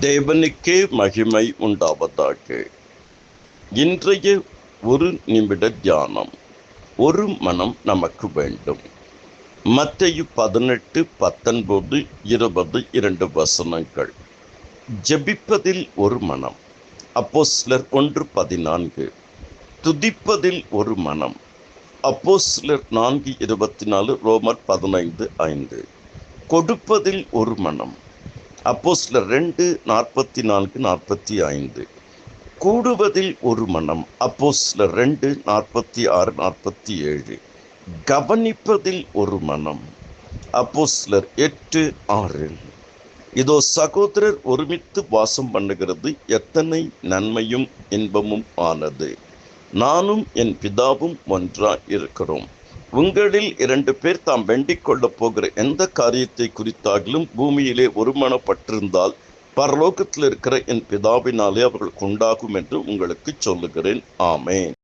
தேவனுக்கே மகிமை உண்டாவதாக. இன்றைய ஒரு நிமிட தியானம். ஒரு மனம் நமக்கு வேண்டும். மத்தேயு 18, 19, 20 வசனங்கள். ஜெபிப்பதில் ஒரு மனம். அப்போஸ்தலர் 1:14. துதிப்பதில் ஒரு மனம். அப்போஸ்தலர் 4:24, ரோமர் 15:5. கொடுப்பதில் ஒரு மனம். அப்போஸ்தலர் 2:44-45. கூடுவதில் ஒரு மனம். அப்போஸ்தலர் 2:46-47. கவனிப்பதில் ஒரு மனம். அப்போஸ்தலர் 8:6. இதோ சகோதரர் ஒருமித்து வாசம் பண்ணுகிறது எத்தனை நன்மையும் இன்பமும் ஆனது. நானும் என் பிதாவும் ஒன்றாய் இருக்கிறோம். உங்களில் 2 பேர் தாம் வேண்டிக் கொள்ளப் போகிற எந்த காரியத்தை குறித்தாகிலும் பூமியிலே ஒருமனப்பட்டிருந்தால் பரலோகத்தில் இருக்கிற என் பிதாவினாலே அவர்களுக்கு உண்டாகும் என்று உங்களுக்கு சொல்லுகிறேன். ஆமென்.